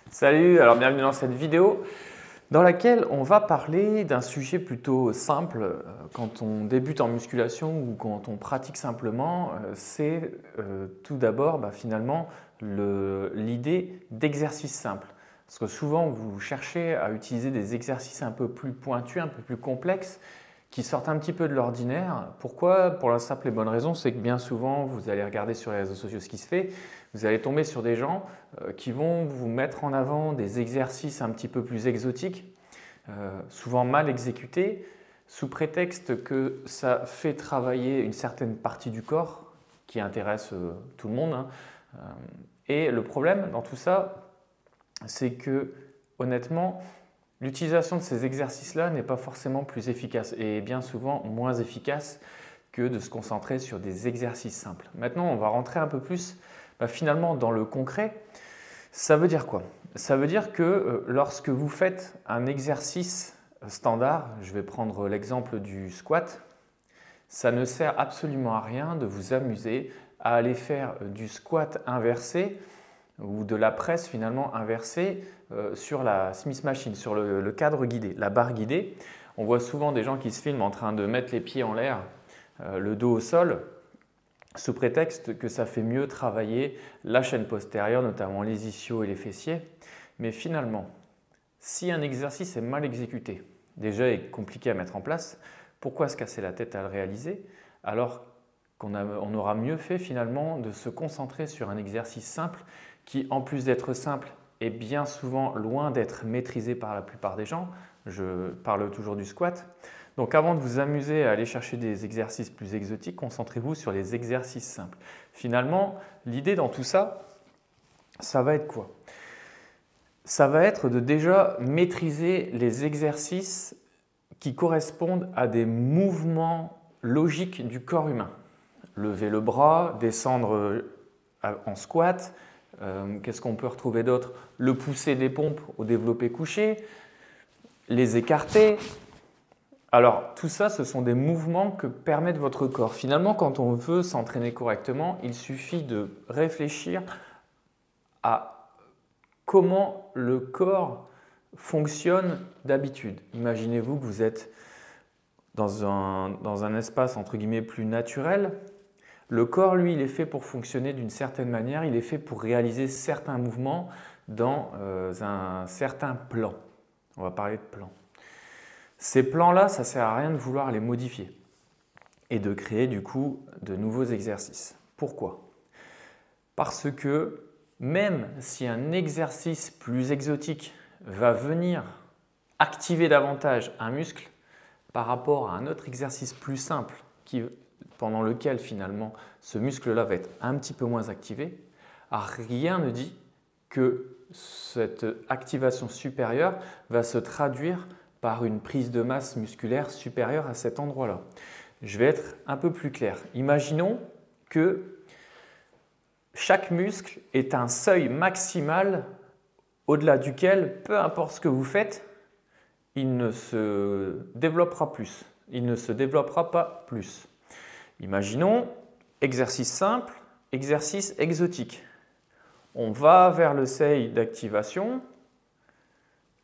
Salut, alors bienvenue dans cette vidéo dans laquelle on va parler d'un sujet plutôt simple quand on débute en musculation ou quand on pratique simplement. C'est tout d'abord finalement l'idée d'exercice simple. Parce que souvent vous cherchez à utiliser des exercices un peu plus pointus, un peu plus complexes, qui sortent un petit peu de l'ordinaire. Pourquoi? Pour la simple et bonne raison, c'est que bien souvent, vous allez regarder sur les réseaux sociaux ce qui se fait, vous allez tomber sur des gens qui vont vous mettre en avant des exercices un petit peu plus exotiques, souvent mal exécutés, sous prétexte que ça fait travailler une certaine partie du corps qui intéresse tout le monde. Et le problème dans tout ça, c'est que honnêtement, l'utilisation de ces exercices-là n'est pas forcément plus efficace et bien souvent moins efficace que de se concentrer sur des exercices simples. Maintenant, on va rentrer un peu plus finalement dans le concret. Ça veut dire quoi? Ça veut dire que lorsque vous faites un exercice standard, je vais prendre l'exemple du squat, ça ne sert absolument à rien de vous amuser à aller faire du squat inversé ou de la presse finalement inversée sur la Smith Machine, sur le cadre guidé, la barre guidée. On voit souvent des gens qui se filment en train de mettre les pieds en l'air, le dos au sol, sous prétexte que ça fait mieux travailler la chaîne postérieure, notamment les ischios et les fessiers. Mais finalement, si un exercice est mal exécuté, déjà est compliqué à mettre en place, pourquoi se casser la tête à le réaliser alors qu'on aura mieux fait finalement de se concentrer sur un exercice simple qui, en plus d'être simple, est bien souvent loin d'être maîtrisé par la plupart des gens. Je parle toujours du squat. Donc avant de vous amuser à aller chercher des exercices plus exotiques, concentrez-vous sur les exercices simples. Finalement, l'idée dans tout ça, ça va être quoi? Ça va être de déjà maîtriser les exercices qui correspondent à des mouvements logiques du corps humain. Lever le bras, descendre en squat. Qu'est-ce qu'on peut retrouver d'autre? Le pousser des pompes au développé couché, les écarter. Alors tout ça, ce sont des mouvements que permet votre corps. Finalement, quand on veut s'entraîner correctement, il suffit de réfléchir à comment le corps fonctionne d'habitude. Imaginez-vous que vous êtes dans un espace entre guillemets plus naturel. Le corps, lui, il est fait pour fonctionner d'une certaine manière, il est fait pour réaliser certains mouvements dans un certain plan. On va parler de plan. Ces plans-là, ça ne sert à rien de vouloir les modifier et de créer du coup de nouveaux exercices. Pourquoi? Parce que même si un exercice plus exotique va venir activer davantage un muscle par rapport à un autre exercice plus simple pendant lequel finalement ce muscle-là va être un petit peu moins activé, rien ne dit que cette activation supérieure va se traduire par une prise de masse musculaire supérieure à cet endroit-là. Je vais être un peu plus clair. Imaginons que chaque muscle est un seuil maximal au-delà duquel, peu importe ce que vous faites, il ne se développera plus. Il ne se développera pas plus. Imaginons exercice simple, exercice exotique. On va vers le seuil d'activation.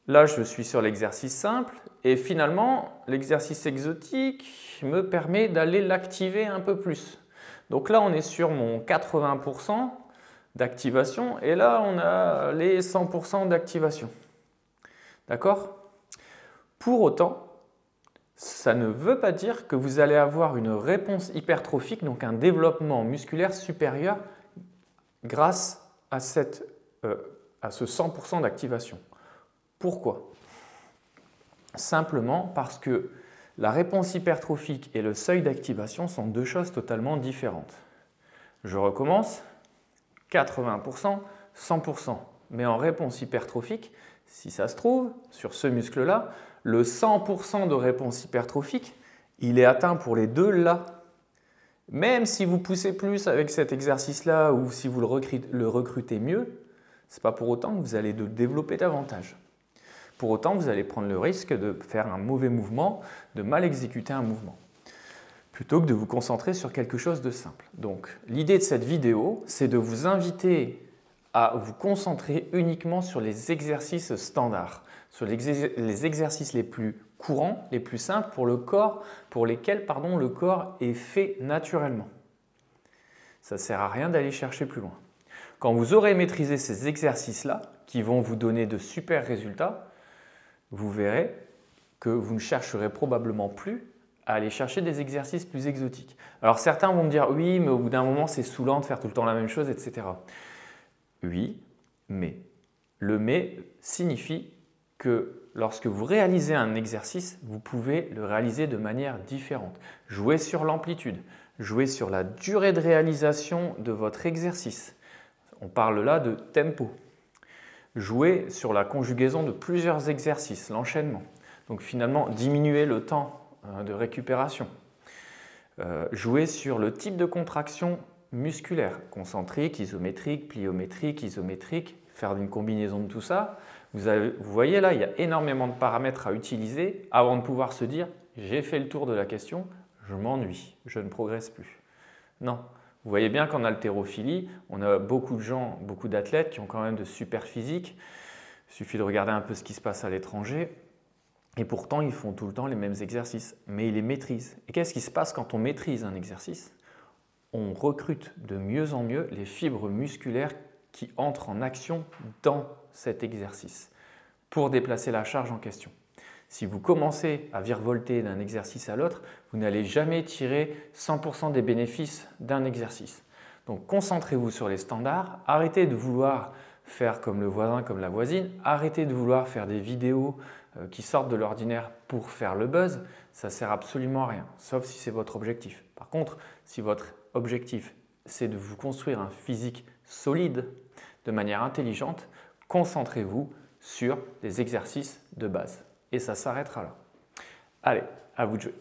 Là, je suis sur l'exercice simple et finalement, l'exercice exotique me permet d'aller l'activer un peu plus. Donc là, on est sur mon 80% d'activation et là, on a les 100% d'activation. D'accord? Pour autant, ça ne veut pas dire que vous allez avoir une réponse hypertrophique, donc un développement musculaire supérieur grâce à ce 100% d'activation. Pourquoi? Simplement parce que la réponse hypertrophique et le seuil d'activation sont deux choses totalement différentes. Je recommence, 80%, 100%. Mais en réponse hypertrophique, si ça se trouve, sur ce muscle-là, le 100% de réponse hypertrophique, il est atteint pour les deux là. Même si vous poussez plus avec cet exercice-là ou si vous le recrutez mieux, Ce n'est pas pour autant que vous allez le développer davantage. Pour autant, vous allez prendre le risque de faire un mauvais mouvement, de mal exécuter un mouvement, plutôt que de vous concentrer sur quelque chose de simple. Donc, l'idée de cette vidéo, c'est de vous inviter à vous concentrer uniquement sur les exercices standards, sur les exercices les plus courants, les plus simples pour le corps, pour lesquels le corps est fait naturellement. Ça ne sert à rien d'aller chercher plus loin. Quand vous aurez maîtrisé ces exercices-là, qui vont vous donner de super résultats, vous verrez que vous ne chercherez probablement plus à aller chercher des exercices plus exotiques. Alors certains vont me dire « oui, mais au bout d'un moment, c'est saoulant de faire tout le temps la même chose, etc. » Oui, mais. Le « mais » signifie que lorsque vous réalisez un exercice, vous pouvez le réaliser de manière différente. Jouez sur l'amplitude, jouez sur la durée de réalisation de votre exercice. On parle là de tempo. Jouer sur la conjugaison de plusieurs exercices, l'enchaînement. Donc finalement, diminuer le temps de récupération. Jouer sur le type de contraction musculaire, concentrique, isométrique, pliométrique, isométrique, faire une combinaison de tout ça. Vous voyez là, il y a énormément de paramètres à utiliser avant de pouvoir se dire « j'ai fait le tour de la question, je m'ennuie, je ne progresse plus ». Non. Vous voyez bien qu'en haltérophilie, on a beaucoup de gens, beaucoup d'athlètes qui ont quand même de super physiques. Il suffit de regarder un peu ce qui se passe à l'étranger. Et pourtant, ils font tout le temps les mêmes exercices, mais ils les maîtrisent. Et qu'est-ce qui se passe quand on maîtrise un exercice? On recrute de mieux en mieux les fibres musculaires qui entrent en action dans cet exercice pour déplacer la charge en question. Si vous commencez à virevolter d'un exercice à l'autre, vous n'allez jamais tirer 100% des bénéfices d'un exercice. Donc concentrez-vous sur les standards, arrêtez de vouloir faire comme le voisin, comme la voisine, arrêtez de vouloir faire des vidéos qui sortent de l'ordinaire pour faire le buzz, ça ne sert absolument à rien, sauf si c'est votre objectif. Par contre, si votre objectif c'est de vous construire un physique solide de manière intelligente, concentrez-vous sur des exercices de base. Et ça s'arrêtera là. Allez, à vous de jouer.